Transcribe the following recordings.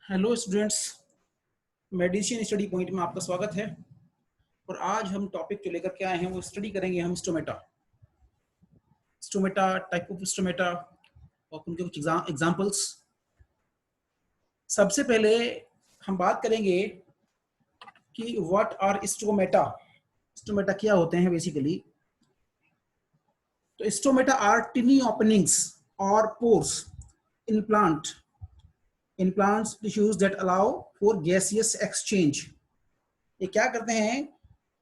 Hello students, medicine study point में आपका स्वागत है। और आज हम टॉपिक जो लेकर के आए हैं वो स्टडी करेंगे हम स्टोमेटा टाइप ऑफ स्टोमेटा और उनके कुछ एग्जांपल्स। सबसे पहले हम बात करेंगे कि व्हाट आर स्टोमेटा। स्टोमेटा क्या होते हैं बेसिकली। तो स्टोमेटा आर टिनी ओपनिंग्स और pores in plants tissues that allow for gaseous exchange। ये क्या करते हैं,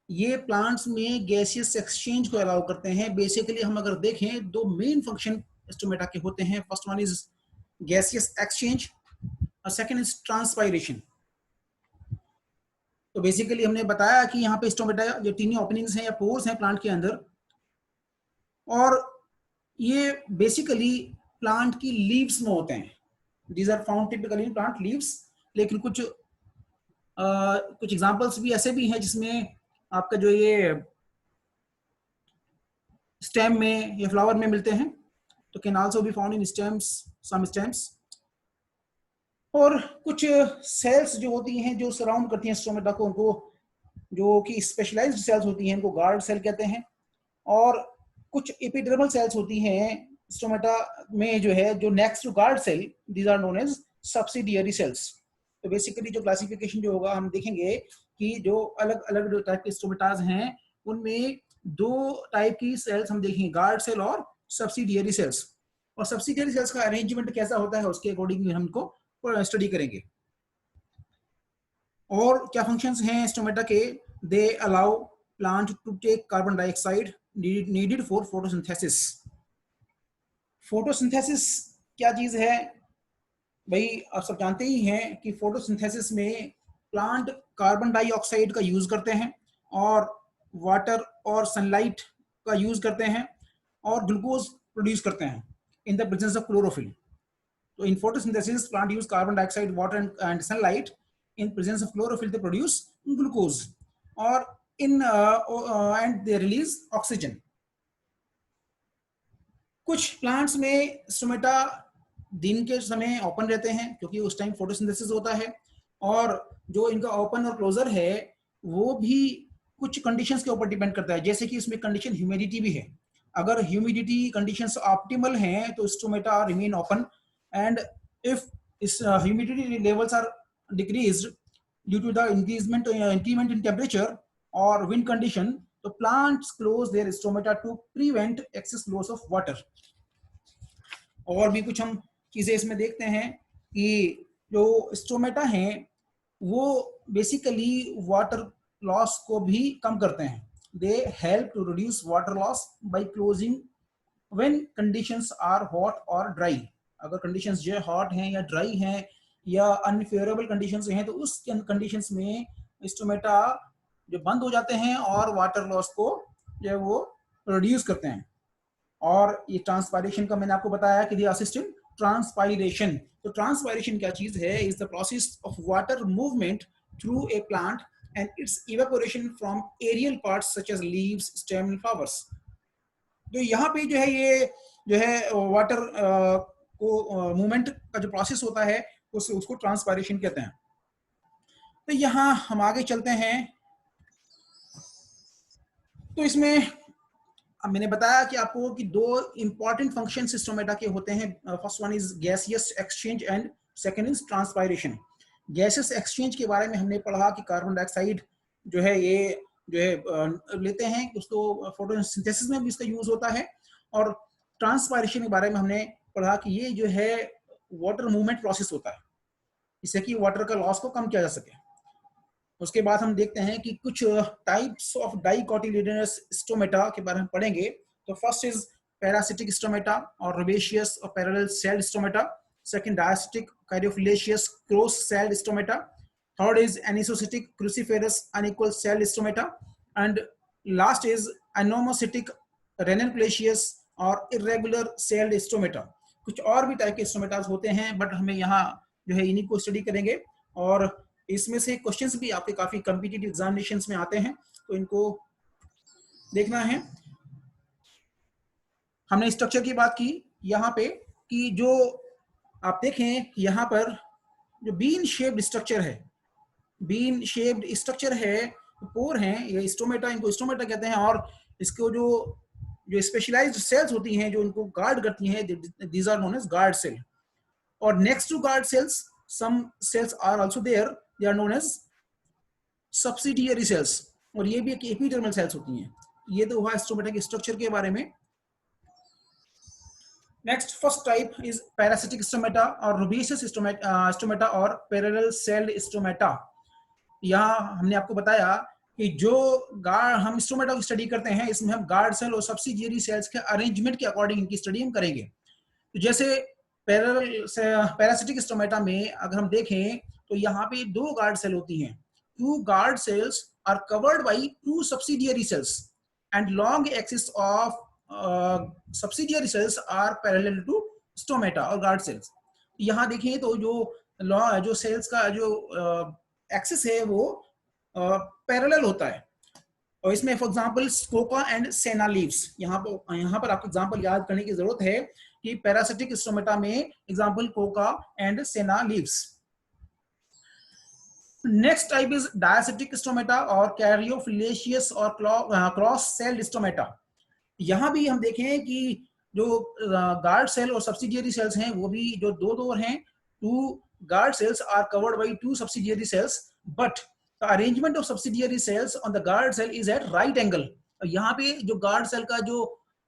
ये प्लांट्स में गैसियस एक्सचेंज को अलाउ करते हैं। बेसिकली हम अगर देखें दो मेन फंक्शन स्टोमेटा के होते हैं। First one is gaseous exchange और सेकंड इज ट्रांसपायरेशन। तो बेसिकली हमने बताया कि यहाँ पे स्टोमेटा जो टीनी ओपनिंग्स हैं या पोर्स हैं प्लांट के अंदर, और ये बेसिकली प्लांट की लीव्स में होते हैं। These are found typically in plant leaves. लेकिन कुछ एग्जांपल्स भी ऐसे भी हैं जिसमें आपका जो ये स्टेम में या फ्लावर में मिलते हैं। तो can also be found in stems, some stems. और कुछ सेल्स जो होती हैं जो सराउंड करती हैं स्टोमेटा को, उनको जो कि स्पेशलाइज्ड सेल्स होती हैं, उनको गार्ड सेल कहते हैं। और कुछ एपिडर्मल सेल्स होती हैं स्टोमेटा में जो है, जो next to guard cell, these are known as subsidiary cells. तो बेसिकली जो क्लासिफिकेशन जो होगा, हम देखेंगे कि जो अलग अलग टाइप के स्टोमेटाज हैं उनमें दो टाइप की सेल्स हम देखेंगे, गार्ड सेल और सब्सिडियरी सेल्स। और सब्सिडियरी सेल्स का अरेंजमेंट कैसा होता है उसके अकॉर्डिंग हमको स्टडी करेंगे। और क्या फंक्शंस हैं स्टोमेटा के। They allow plant to take carbon dioxide needed for photosynthesis. Photosynthesis क्या चीज है भाई, आप सब जानते ही हैं कि फोटोसिंथेसिस में प्लांट कार्बन डाइऑक्साइड का यूज करते हैं और वाटर और सनलाइट का यूज करते हैं और ग्लूकोज प्रोड्यूस करते हैं in the presence of chlorophyll. So in photosynthesis, plant use carbon dioxide, water, and sunlight. In presence of chlorophyll, they produce glucose, or and they release oxygen. कुछ plants में stomata दिन के समय open रहते हैं क्योंकि उस टाइम फोटोसिंथेसिस होता है, और जो इनका ओपन और क्लोजर है वो भी कुछ कंडीशंस के ऊपर डिपेंड करता है। जैसे कि इसमें कंडीशन ह्यूमिडिटी भी है। अगर ह्यूमिडिटी कंडीशंस ऑप्टिमल हैं तो stomata remain open, and if humidity levels are decreased due to the increment in temperature or wind condition, the plants close their stomata to prevent excess loss of water. और भी कुछ हम चीजें इसमें देखते हैं कि जो स्टोमेटा हैं वो बेसिकली वाटर लॉस को भी कम करते हैं। They help to reduce water loss by closing when conditions are hot और ड्राई। अगर कंडीशंस जो हॉट हैं या ड्राई हैं या अनफेवरेबल कंडीशंस हैं तो उस कंडीशंस में स्टोमेटा जो बंद हो जाते हैं और वाटर लॉस को जो है वो रिड्यूस करते हैं। और ये ट्रांसपायरेशन का मैंने आपको बताया कि असिस्टेंट ट्रांसपायरेशन। तो ट्रांसपायरेशन क्या चीज है, is the process of water movement through a plant and its evaporation from aerial parts such as leaves, stem and flowers. तो यहाँ पे जो है ये जो है वाटर को मूवमेंट का जो प्रोसेस होता है उसको ट्रांसपायरेशन कहते हैं। तो यहाँ हम आगे चलते हैं। तो इसमें अब मैंने बताया कि आपको कि दो इंपॉर्टेंट फंक्शन स्टोमेटा के होते हैं। First one is gaseous exchange and second is transpiration. Gaseous exchange के बारे में हमने पढ़ा कि कार्बन डाइऑक्साइड जो है ये जो है लेते हैं, उसको फोटोसिंथेसिस में भी इसका यूज होता है। और ट्रांसपायरेशन के बारे में हमने पढ़ा कि ये जो है वाटर मूवमेंट प्रोसेस होता है, इससे कि वाटर का लॉस को कम किया जा सके। उसके बाद हम देखते हैं कि कुछ टाइप्स ऑफ डाइकोटिलिडोनस स्टोमेटा के बारे में पढ़ेंगे। तो फर्स्ट इज पैरासिटिक स्टोमेटा और रबेशियस और parallel celled stomata. Second diacytic caryophyllaceous cross celled stomata. Third is anisocytic cruciferous unequal celled stomata. And last is anomocytic ranunculaceous और इरेगुलर सेल्ड स्टोमेटा। कुछ और भी टाइप के स्टोमेटास होते हैं but हमें यहाँ जो है इन्हीं को स्टडी करेंगे। और इसमें से क्वेश्चंस भी आपके काफी कॉम्पिटिटिव एग्जामिनेशंस में आते हैं, तो इनको देखना है। हमने स्ट्रक्चर की बात की यहाँ पे कि जो आप देखें यहाँ पर जो बीन शेप्ड स्ट्रक्चर है, बीन शेप्ड स्ट्रक्चर है, पोर हैं, ये स्टोमेटा, इनको स्टोमेटा कहते हैं। और इसको जो जो स्पेशलाइज्ड सेल्स होती हैं जो इनको गार्ड करती हैं, these are known as guard cell. और next to guard cells some cells are also there, they are known as subsidiary cells, और ये भी एक एपिडर्मल सेल्स होती हैं। ये तो हुआ स्टोमेटा के स्ट्रक्चर के बारे में। Next first type is parasitic stomata और रूबियस स्टोमेटा और पैरेलल सेल्ड स्टोमेटा। यहाँ हमने आपको बताया कि जो हम स्टोमेटा की स्टडी करते हैं, इसमें हम गार्ड सेल और सब्सिडियरी सेल्स के अरेंजमेंट के अकॉर्डिंग इनकी स्टडी हम करेंगे। तो जैसे पैरासिटिक स्टोमेटा में अगर हम देखें तो यहाँ पे 2 गार्ड सेल होती हैं। 2 guard cells are covered by 2 subsidiary cells and long axis of subsidiary cells are parallel to stomata और गार्ड सेल्स। यहाँ देखिए तो जो सेल्स का जो एक्सिस है वो पैरेलल होता है। और इसमें for example coca and senna leaves, यहाँ पर आपको एग्जांपल याद करने की जरूरत है कि पैरासिटिक स्टोमेटा में example coca and senna leaves. Next type is diacytic stomata और कैरियोफिलेशियस और क्रॉस सेल्ड स्टोमेटा। यहाँ भी हम देखें कि जो गार्ड सेल और सब्सिडियरी सेल्स हैं वो भी जो दो हैं, 2 guard cells are covered by 2 subsidiary cells, but the arrangement of subsidiary cells on the guard cell is at right angle। यहाँ पे जो गार्ड सेल का जो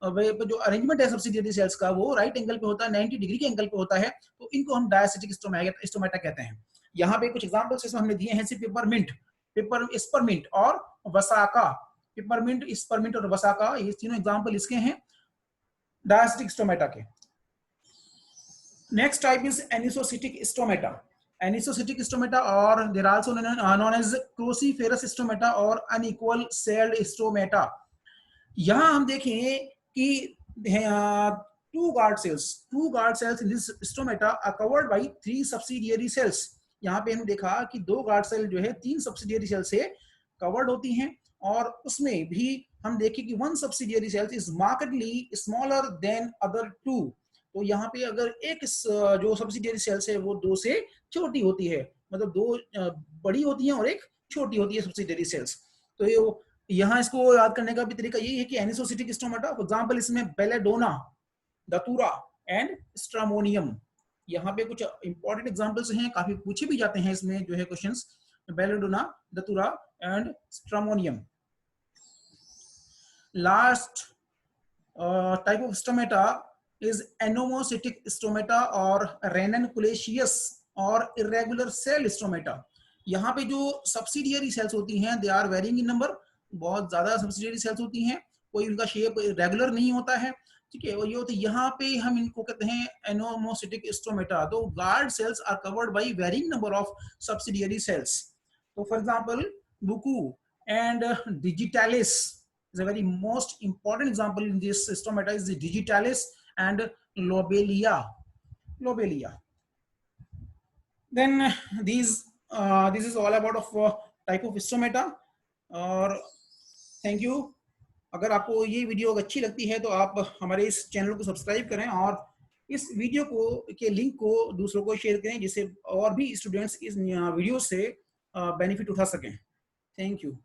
अरेंजमेंट है सब्सिडियरी सेल्स का वो राइट एंगल पे होता है, 90 डिग्री के एंगल पे होता है, तो इनको हम डायसिटिक स्टोमेटा कहते हैं। यहाँ पे कुछ एग्जांपल्स इसमें हमने दिए हैं, पेपरमिंट और वसाका। पेपरमिंट, स्परमिंट और वसाका, ये तीनों एग्जांपल इसके हैं डायसिटिक स्टोमेटा के। Next type is anisocytic stomata. Anisocytic stomata, or they are also known as cruciferous stomata or unequal celled stomata. यहाँ हम देखें कि 2 guard cells in this stomata are covered by 3 subsidiary cells। यहाँ पे हमने देखा कि 2 guard cell जो है 3 subsidiary cells से covered होती हैं, और उसमें भी हम देखें कि 1 subsidiary cell is markedly smaller than other 2। तो यहाँ पे अगर एक जो सब्सिडियरी सेल्स है वो 2 से छोटी होती है, मतलब 2 बड़ी होती हैं और एक छोटी होती है सब्सिडियरी सेल्स। तो यहाँ इसको याद करने का भी तरीका यही है कि एनिसोसिटिक स्टोमेटा, फॉर एग्जांपल इसमें बेलेडोना, दतुरा एंड स्ट्रामोनियम। यहाँ पे कुछ इंपॉर्टेंट एग्जांपल्स हैं, काफी पूछे भी जाते हैं इसमें जो है questions, belladonna, दतुरा and stramonium. Last type of stomata is anomocytic stomata और ranunculus और irregular cell stomata। यहाँ पे जो सब्सिडियरी सेल्स होती हैं they are varying in number, बहुत ज्यादा सब्सिडियरी सेल्स होती हैं, कोई उनका शेप रेगुलर नहीं होता है, ठीक है। और ये होते यहाँ पे हम इनको कहते हैं anomocytic stomata। तो guard cells are covered by varying number of subsidiary cells। तो for example buccu and digitalis is a very most important example in this stomata is the digitalis and lobelia। Then this is all about of type of stomata। और thank you. अगर आपको ये video अच्छी लगती है तो आप हमारे इस चैनल को सब्सक्राइब करें और इस वीडियो के लिंक को दूसरों को शेयर करें, जिससे और भी स्टूडेंट्स इस वीडियो से बेनिफिट उठा सकें। Thank you.